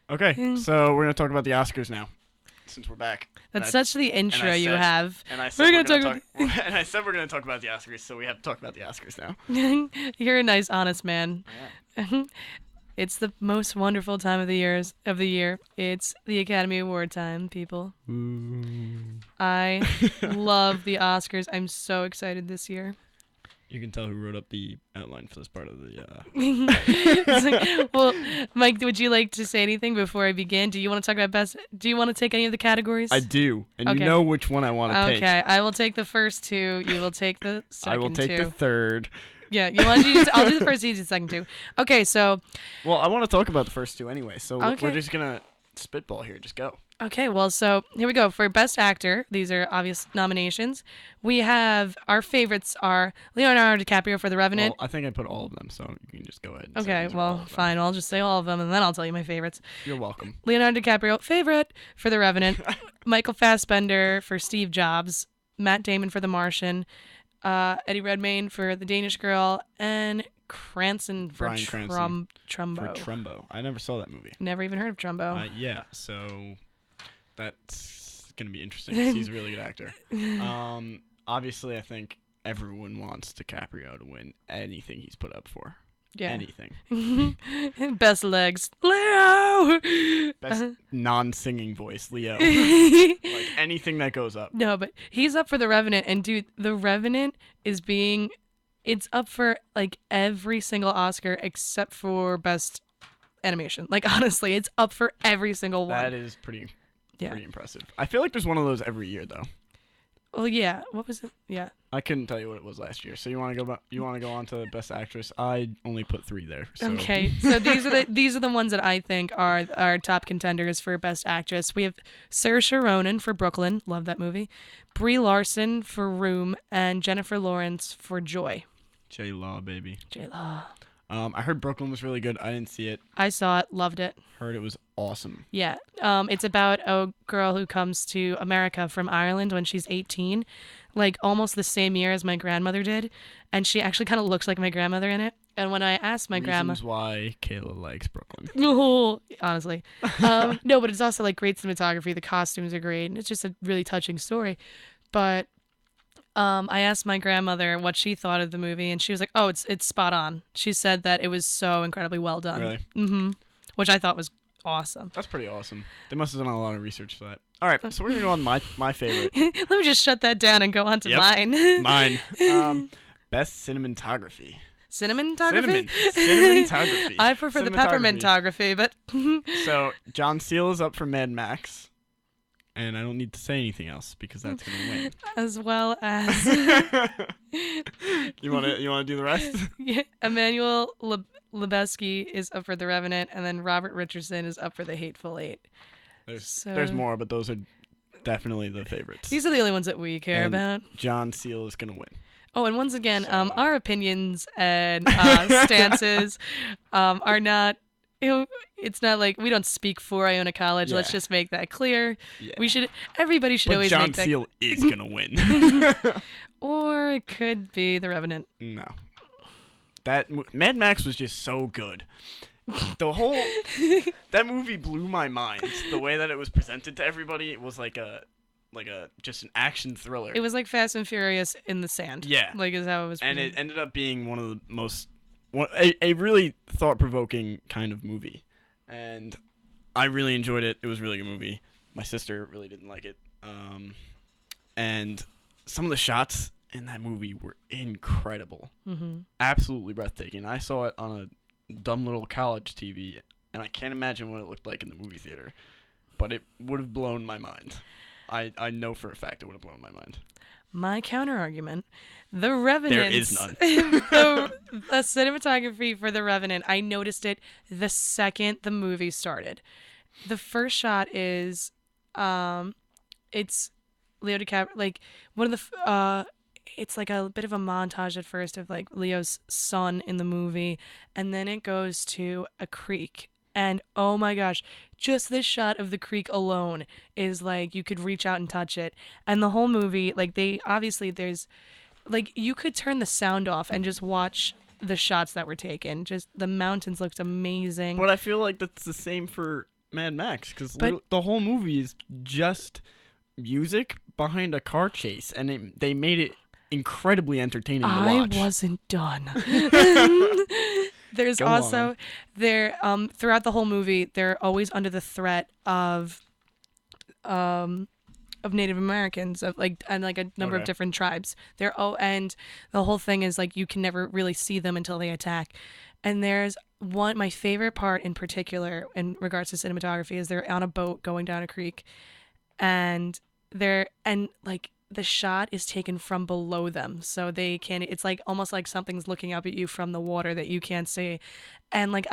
Okay, so we're gonna talk about the Oscars now, since we're back. That's such the intro you have. And I said we're gonna talk. And I said we're gonna talk about the Oscars, so we have to talk about the Oscars now. You're a nice, honest man. I am. It's the most wonderful time of the year. It's the Academy Award time, people. I love the Oscars. I'm so excited this year. You can tell who wrote up the outline for this part of the. Well, Mike, would you like to say anything before I begin? Do you want to talk about best? Do you want to take any of the categories? I do, and Okay. you know which one I want to take. Okay, I will take the first two. You will take the second two. I will take the third. Yeah, you want to do? I'll do the first, you do the second two. Okay, so. Well, I want to talk about the first two anyway, so Okay. we're just gonna spitball here. Just go. Okay, well, so here we go. For Best Actor, these are obvious nominations. We have, our favorites are Leonardo DiCaprio for The Revenant. Well, I think I put all of them, so you can just go ahead. And say Okay, these are all well, of them. fine. I'll just say all of them, and then I'll tell you my favorites. You're welcome. Leonardo DiCaprio, favorite for The Revenant. Michael Fassbender for Steve Jobs. Matt Damon for The Martian. Eddie Redmayne for The Danish Girl. And Cranston for Bryan Cranston Trumbo. For Trumbo. I never saw that movie. Never even heard of Trumbo. Yeah, so that's gonna be interesting. He's a really good actor. Obviously, I think everyone wants DiCaprio to win anything he's put up for. Yeah. Anything. Best legs, Leo. Best non-singing voice, Leo. Like anything that goes up. No, but he's up for The Revenant, and dude, The Revenant is it's up for like every single Oscar except for Best Animation. Like honestly, it's up for every single one. That is pretty Yeah. impressive. I feel like there's one of those every year though. Well, yeah. What was it? Yeah. I couldn't tell you what it was last year. So you want to go on to Best Actress? I only put 3 there. So. Okay. So these are the ones that I think are our top contenders for Best Actress. We have Saoirse Ronan for Brooklyn, love that movie. Brie Larson for Room, and Jennifer Lawrence for Joy. J-Law, baby. J-Law. I heard Brooklyn was really good. I didn't see it. I saw it, loved it. Heard it was awesome. Yeah. It's about a girl who comes to America from Ireland when she's 18, like almost the same year as my grandmother did, and she actually kind of looks like my grandmother in it. And when I asked my grandma, Reasons why Kayla likes Brooklyn. no, honestly, no, but it's also like great cinematography. The costumes are great, and it's just a really touching story. But I asked my grandmother what she thought of the movie, and she was like, "Oh, it's spot on." She said that it was so incredibly well done. Really? Mm-hmm. Which I thought was awesome. That's pretty awesome. They must have done a lot of research for that. All right, so we're gonna go on my favorite. Let me just shut that down and go on to Yep. mine. Mine. Best cinematography. Cinematography? Cinematography. I prefer the peppermintography, but So John Seal is up for Mad Max, and I don't need to say anything else because that's gonna win. as well as You wanna do the rest? yeah, Emmanuel Lubezki is up for The Revenant, and then Robert Richardson is up for The Hateful Eight. There's more, but those are definitely the favorites. These are the only ones that we care And about. John Seal is gonna win. Oh, and once again, So- our opinions and stances are not. It's not like we don't speak for Iona College. Let's Yeah. just make that clear. Yeah. Everybody should But always John make that. Seal is gonna win. Or it could be The Revenant. No. Mad Max was just so good. The whole that movie blew my mind. The way that it was presented to everybody, it was like a just an action thriller. It was like Fast and Furious in the sand. Yeah. Like is how it was. And it ended up being one of the most a really thought-provoking kind of movie. And I really enjoyed it. It was a really good movie. My sister really didn't like it. And some of the shots in that movie were incredible. Mm-hmm. Absolutely breathtaking. I saw it on a dumb little college TV, and I can't imagine what it looked like in the movie theater. But it would have blown my mind. I know for a fact it would have blown my mind. My counter-argument, The Revenant. There is none. the cinematography for The Revenant, I noticed it the second the movie started. The first shot is, it's Leo DiCaprio, like, one of the, it's like a bit of a montage at first of, like, Leo's son in the movie, and then it goes to a creek. And oh my gosh, just this shot of the creek alone is like you could reach out and touch it. And the whole movie, like there's like you could turn the sound off and just watch the shots that were taken. Just the mountains looked amazing. But I feel like that's the same for Mad Max because But the whole movie is just music behind a car chase, and they made it incredibly entertaining to I watch. wasn't done. There's Go also on. throughout the whole movie, they're always under the threat um of Native Americans, of like and like a number of Okay. different tribes. And the whole thing is like you can never really see them until they attack. And there's my favorite part in particular in regards to cinematography is they're on a boat going down a creek, and like the shot is taken from below them, so they can it's like almost like something's looking up at you from the water that you can't see. And like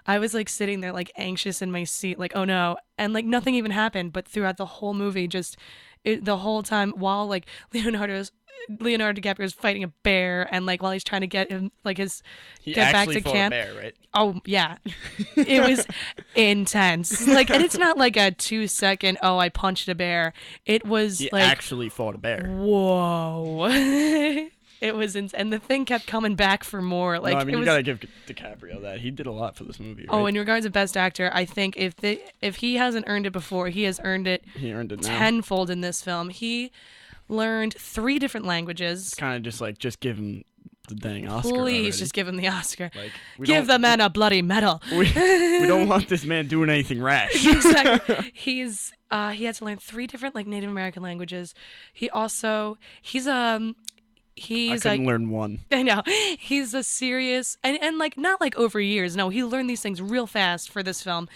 I was like sitting there like anxious in my seat, like oh no, and like nothing even happened. But throughout the whole movie, the whole time while like Leonardo DiCaprio is fighting a bear, and like while he's trying to get him like his He get back actually to fought camp. a bear, right? Oh yeah, it was intense. Like, and it's not like a 2 second. Oh, I punched a bear. It was He like actually fought a bear. whoa. It was and the thing kept coming back for more. Like No, I mean it you was. gotta give DiCaprio that. He did a lot for this movie, right? Oh, in regards to best actor, I think if he hasn't earned it before, he has earned it He earned it now. tenfold in this film. He learned 3 different languages. It's kind of just give him the dang Oscar. Please already. just give him the Oscar. Like we Give the don't man a bloody medal. we don't want this man doing anything rash. Exactly. He had to learn 3 different like Native American languages. He's I he's couldn't like learn one. I know. He's a serious and like not like over years. No, he learned these things real fast for this film.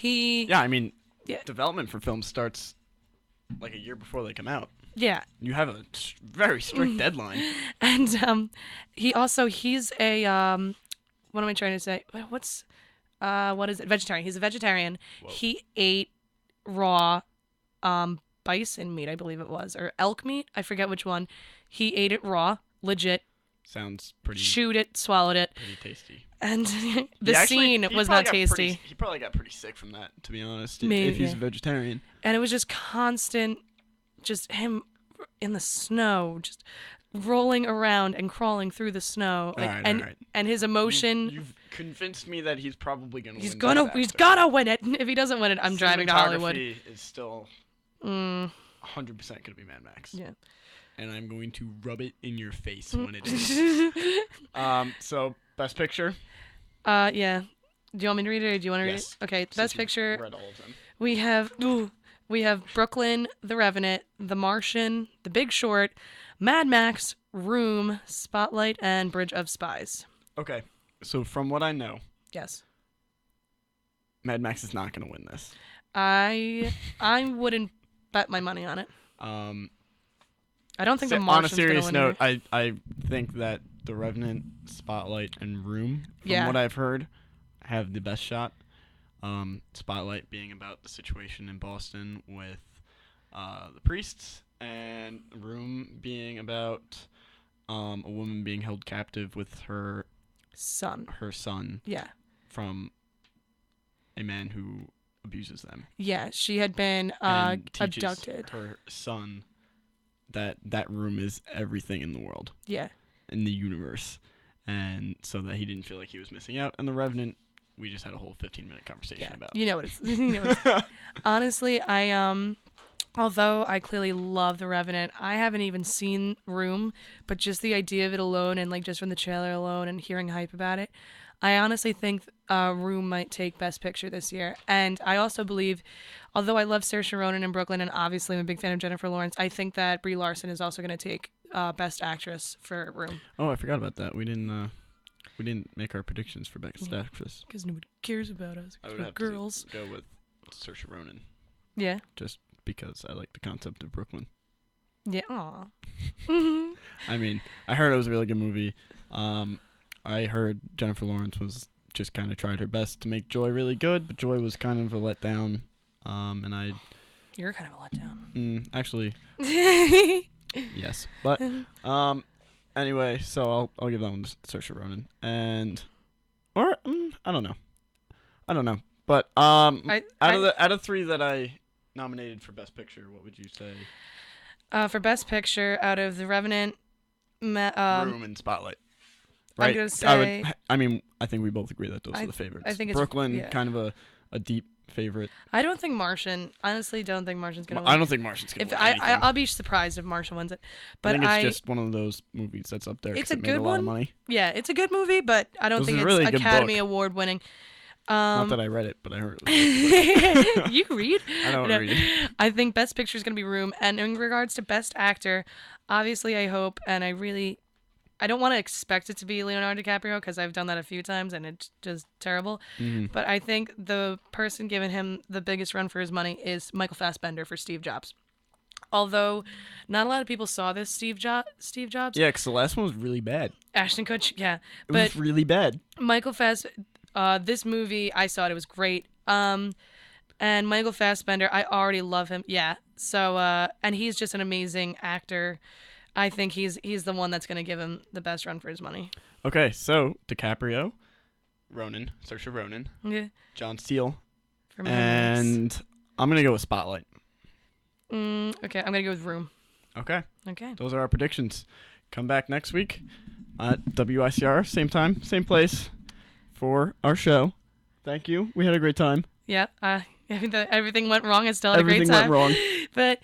Yeah, I mean, Yeah. development for films starts like a year before they come out. Yeah. You have a very strict deadline. And he's a what am I trying to say? What is it? Vegetarian. He's a vegetarian. Whoa. He ate raw bison meat, I believe it was, or elk meat. I forget which one. He ate it raw, legit, Sounds pretty chewed it, swallowed it, tasty. and He the scene he was probably not got tasty. he probably got pretty sick from that, to be honest. Maybe. If he's a vegetarian. And it was just constant, just him in the snow, just rolling around and crawling through the snow, like, Alright, and alright. and his emotion. You've convinced me that he's probably gonna He's win. gonna Best he's Actor. gonna win it. If he doesn't win it, I'm driving to Hollywood. Cinematography is still Mm, 100% gonna be Mad Max. yeah. And I'm going to rub it in your face when it is. So best picture. Yeah. Do you want me to read it, or do you want to read Yes. it? Okay. Since Best you've picture. Read all of them. We have Brooklyn, The Revenant, The Martian, The Big Short, Mad Max, Room, Spotlight, and Bridge of Spies. Okay. So from what I know, Yes. Mad Max is not gonna win this. I wouldn't bet my money on it. I don't think The On a Martian's serious gonna win. note, I think that The Revenant, Spotlight, and Room, from Yeah. what I've heard, have the best shot. Spotlight being about the situation in Boston with the priests, and Room being about a woman being held captive with her Son. son Yeah. from a man who abuses them. Yeah. She had been And teaches abducted. her son that room is everything in the world, Yeah. in the universe, and so that he didn't feel like he was missing out. And The Revenant, we just had a whole 15-minute conversation Yeah. about. You know what it's. Honestly, although I clearly love The Revenant, I haven't even seen Room, but just the idea of it alone, and like just from the trailer alone and hearing hype about it, I honestly think Room might take Best Picture this year. And I also believe, although I love Saoirse Ronan in Brooklyn, and obviously I'm a big fan of Jennifer Lawrence, I think that Brie Larson is also going to take Best Actress for Room. Oh, I forgot about that. We didn't make our predictions for Best Actress. Because nobody cares about us. I 'Cause would we're have girls. to go with Saoirse Ronan, Yeah. just because I like the concept of Brooklyn. Yeah. Aw. I mean, I heard it was a really good movie. I heard Jennifer Lawrence was just kind of tried her best to make Joy really good, but Joy was kind of a letdown. And I You're kind of a letdown. actually yes, but anyway, so I'll give that one to Saoirse Ronan, and or I don't know, but out of 3 that I nominated for Best Picture, what would you say? For Best Picture, out of The Revenant, Room and Spotlight. I'm Right? gonna say. I mean, I think we both agree that those are the favorites. I think it's- Brooklyn, yeah. kind of a deep favorite. I don't think Martian. Honestly, don't think Martian's gonna win. I don't think Martian's gonna If win I, anything. I'll be surprised if Martian wins it. But I think it's just one of those movies that's up there. It's 'cause a it made good a lot one. of money. Yeah, it's a good movie, but I don't It was think a it's really good Academy book. Award winning. Not that I read it, but I heard it. You read? I don't No. read. I think Best Picture is going to be Room. And in regards to Best Actor, obviously I hope, and I don't want to expect it to be Leonardo DiCaprio because I've done that a few times and it's just terrible. Mhm. But I think the person giving him the biggest run for his money is Michael Fassbender for Steve Jobs. Although not a lot of people saw this Steve Jobs. Yeah, because the last one was really bad. Ashton Kutcher, yeah. It But was really bad. Michael this movie, I saw it. It was great. And Michael Fassbender, I already love him. Yeah. So, and he's just an amazing actor. I think he's the one that's going to give him the best run for his money. Okay, so DiCaprio, Ronan, Saoirse Ronan, Yeah. John Steele, For Mavericks. and I'm gonna go with Spotlight. Okay, I'm going to go with Room. Okay, Okay. those are our predictions. Come back next week at WICR, same time, same place, for our show. Thank you. We had a great time. Yeah. Everything went wrong. I still had Everything a great time. went wrong, But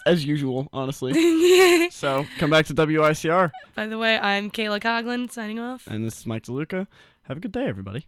as usual, honestly. So come back to WICR. by the way, I'm Kayla Coughlin signing off. And this is Mike DeLuca. Have a good day, everybody.